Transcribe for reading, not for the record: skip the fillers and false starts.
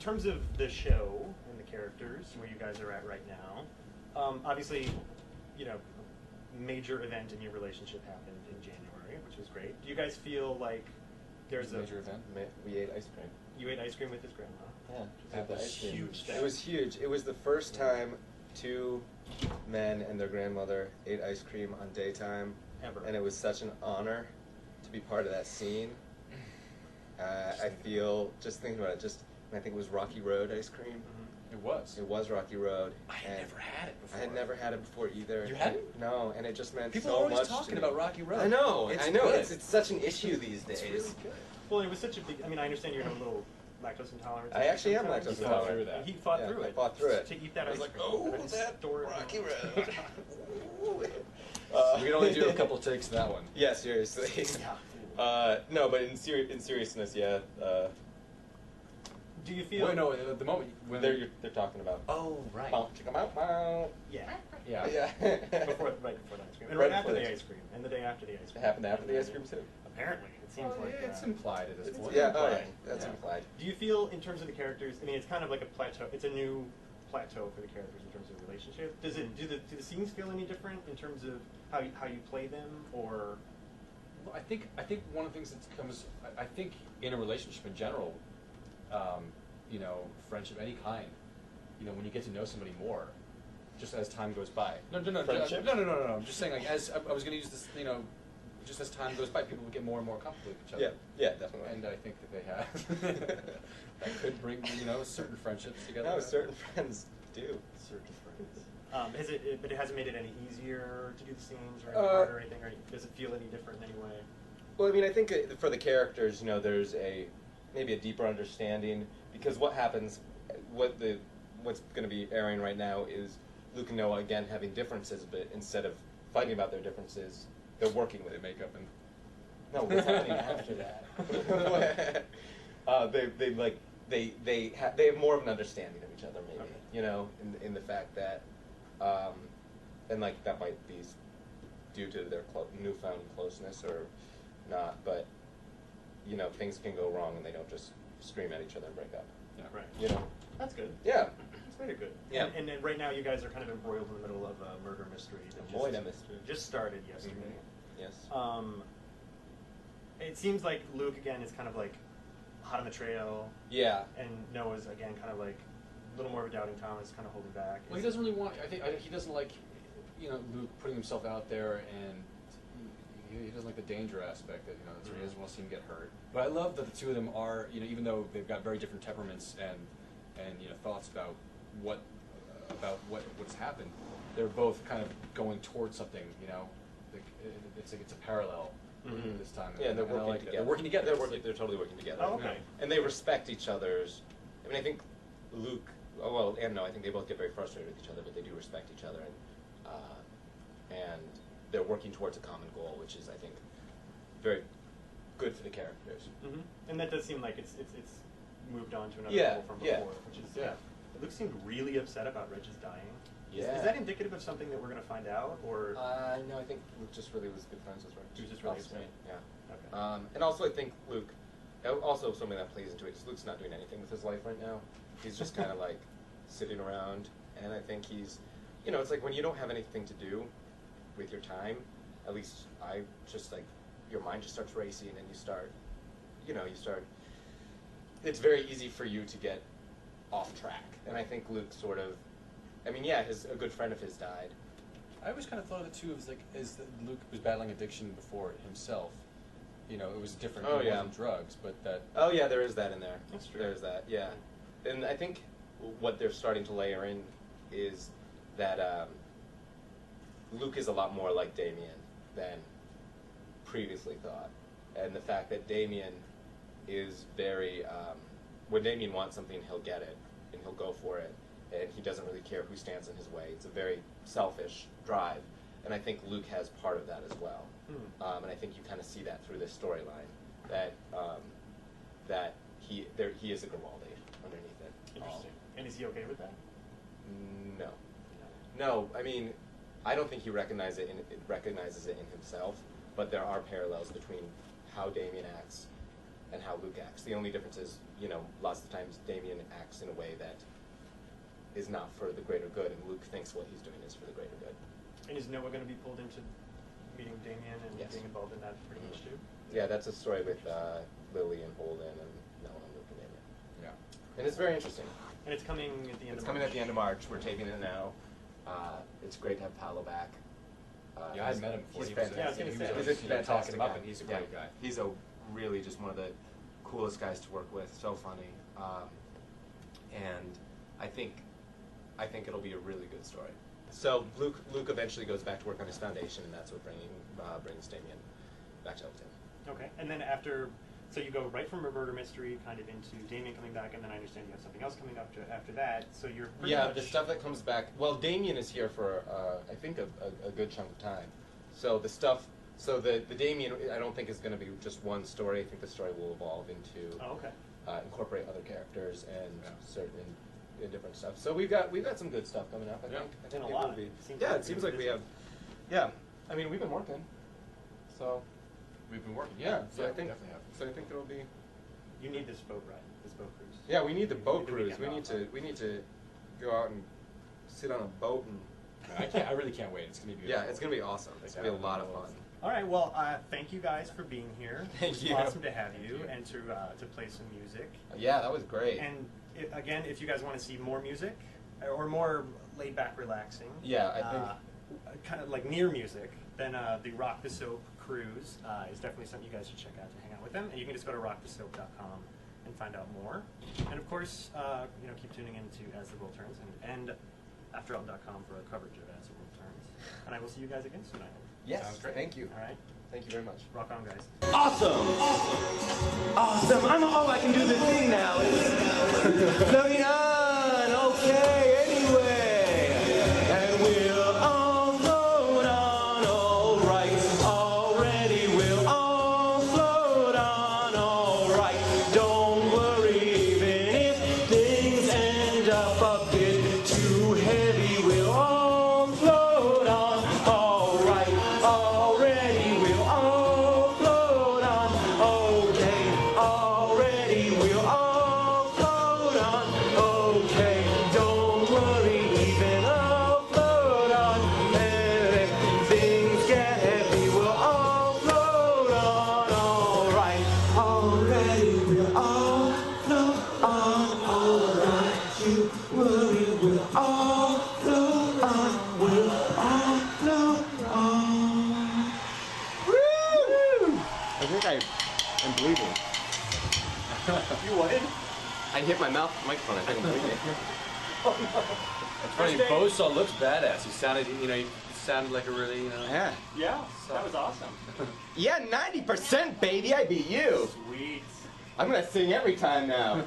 terms of the show and the characters, where you guys are at right now, obviously, you know, major event in your relationship happened in January, which was great. Do you guys feel like there's a major event? We ate ice cream. You ate ice cream with his grandma. Yeah, That was huge. It was huge. It was the first time two men and their grandmother ate ice cream on daytime Ever. and it was such an honor to be part of that scene. I feel, just thinking about it, I think it was Rocky Road ice cream. Mm-hmm. It was. It was Rocky Road. I had never had it before. I had never had it before either. You hadn't? No, and it just meant People so are always much talking to me. about Rocky Road. I know. It's I know. good. It's such an issue these days. It's really good. Well, it was such a big. I mean, I understand you're a little lactose intolerant. I actually am sometimes. lactose He fought intolerant. through that. He fought Yeah, through I it. fought through it. To eat that I was ice like, cream. oh, I just that store it. Rocky Road. We can only do a couple takes of that one. Yeah, seriously. Yeah. No, but in seriousness, yeah. Do you feel? Wait, no, at the moment when They're talking about. Oh, right. Bow, chicka, bow, bow. Yeah. Yeah. Yeah. Right before the ice cream, and Right right after before the the ice cream, and the day after the ice cream. It happened after the ice cream too. Apparently, it seems like it's that. implied at this point. Yeah, implied. that's Yeah. implied. Do you feel, in terms of the characters? I mean, it's kind of like a plateau. It's a new plateau for the characters in terms of relationship. Does it? Do the scenes feel any different in terms of how you play them, or? Well, I think one of the things that comes, I think in a relationship in general, you know, friendship, any kind, you know, when you get to know somebody more, just as time goes by. No. Friendship? No. I'm just saying, like, as I was going to use this, you know, just as time goes by, people will get more and more comfortable with each other. Yeah, definitely. And I think that they have. That could bring, you know, certain friendships together. No, certain friends do. Certain friends. But it hasn't made it any easier to do the scenes or any harder or anything, or does it feel any different in any way? Well, I mean, I think for the characters, you know, there's maybe a deeper understanding, because what happens, what's going to be airing right now is Luke and Noah again having differences, but instead of fighting about their differences, they're working with it. They make up and. No, what's happening after that? They have more of an understanding of each other, maybe. Okay. You know, in the fact that, and like that might be due to their newfound closeness or not, but you know, things can go wrong and they don't just scream at each other and break up. Yeah. Right. You know. That's good. Yeah. That's very good. Yeah. And then right now you guys are kind of embroiled in the middle of a murder mystery that just started yesterday. Mm-hmm. Yes. It seems like Luke again is kind of like hot on the trail. Yeah. And Noah's again kind of like a little more of a doubting Thomas, kind of holding back. Well, he doesn't really want. I think he doesn't like, you know, Luke putting himself out there, and he doesn't like the danger aspect. That, you know, that's why he doesn't want to see him get hurt. But I love that the two of them are, you know, even though they've got very different temperaments and you know thoughts about what's happened, they're both kind of going towards something. You know, it's like it's a parallel. Mm-hmm. This time. Yeah, they're And I working like together. They're working together. They're totally working together. Oh, okay. And they respect each other's. I mean, I think Luke. Well, and no, I think they both get very frustrated with each other, but they do respect each other, and they're working towards a common goal, which is, I think, very good for the characters. Mm-hmm. And that does seem like it's moved on to another Yeah, level from before, yeah. which is Yeah. Luke seemed really upset about Reg's dying. Yeah. Is that indicative of something that we're going to find out, or? No, I think Luke just really was good friends with Reg. He was just really upset. Yeah. Okay. And also, I think Luke. Also, something that plays into it is Luke's not doing anything with his life right now. He's just kind of like sitting around, and I think he's, you know, it's like when you don't have anything to do with your time. At least I just like your mind just starts racing, and you start. It's very easy for you to get off track, and I think Luke sort of. I mean, yeah, a good friend of his died. I always kind of thought of it too as that Luke was battling addiction before himself. You know, it was different. Oh, it yeah. wasn't drugs, but that. Oh yeah, there is that in there. That's true. There's that, yeah. And I think what they're starting to layer in is that Luke is a lot more like Damien than previously thought, and the fact that Damien is very. When Damien wants something, he'll get it, and he'll go for it, and he doesn't really care who stands in his way. It's a very selfish drive, and I think Luke has part of that as well. And I think you kind of see that through this storyline, that he is a Grimaldi underneath it. Interesting. And is he okay with that? No. I mean, I don't think he recognizes it in himself, but there are parallels between how Damien acts and how Luke acts. The only difference is, you know, lots of the times Damien acts in a way that is not for the greater good, and Luke thinks what he's doing is for the greater good. And is Noah going to be pulled into meeting Damien and Yes. being involved in that pretty much too? Yeah, that's a story with Lily and Holden and Noah and Luke and Damien. Yeah. And it's very interesting. And it's coming at the end It's of coming March. at the end of March. We're taping it now. It's great to have Paolo back. Yeah, I met him before. He's He was, fantastic. Yeah, I was gonna he say. was, He's a you know, talking fantastic him up, guy. and he's a Yeah. great guy. He's a really just one of the coolest guys to work with. So funny, and I think it'll be a really good story. So Luke eventually goes back to work on his foundation, and that's what brings Damien back to Elton. Okay, and then after, so you go right from a murder mystery kind of into Damien coming back, and then I understand you have something else coming up after that. So you're pretty Yeah, much the stuff that comes back. Well, Damien is here for I think a good chunk of time. So the stuff. So the Damien I don't think is going to be just one story. I think the story will evolve into Oh, okay. incorporate other characters and Yeah. certain different stuff. So we've got some good stuff coming up. I Yeah. think. I And think a it lot. will be. Seems Yeah, like it seems you're like we busy. have. Yeah, I mean we've been working. So We've been working. yeah, so yeah, I think definitely have. so I think there will be. You need this boat ride, this boat cruise. Yeah, we need the boat the cruise. weekend We off. need to go out and sit on a boat and. I really can't wait. It's gonna be beautiful. Yeah, it's gonna be awesome. It's gonna be a lot of fun. All right, well, thank you guys for being here. Thank It was you. awesome to have you and to play some music. Yeah, that was great. And again, if you guys want to see more music or more laid back, relaxing, Yeah, I think- kind of like near music, then the Rock the Soap cruise is definitely something you guys should check out to hang out with them. And you can just go to rockthesoap.com and find out more. And of course, keep tuning in to As the World Turns and AfterElton.com for our coverage of As the World Turns. And I will see you guys again soon, I hope. Yes, Sounds great. thank you. All right, Thank you very much. rock on, guys. Awesome! Awesome! I know I can do the thing now. It's 39, okay, anyway. And we'll all float on, alright. Already we'll all float on, alright. Don't worry, even if things end up a bit too heavy, we'll all float on, alright. Already we'll all float on, okay. Already we'll all float on, okay. Don't worry, even I'll float on. And if things get heavy, we'll all float on, alright. Already we'll all float on, alright. You worry, we'll all float on, we'll all float on. Woo! I think I am bleeding. You would? I hit my mouth with the microphone. I think I'm bleeding. It's funny. First day. Bozo looks badass. He sounded like a really, Yeah. Yeah, that was awesome. Yeah, 90%, baby. I beat you. Sweet. I'm gonna sing every time now.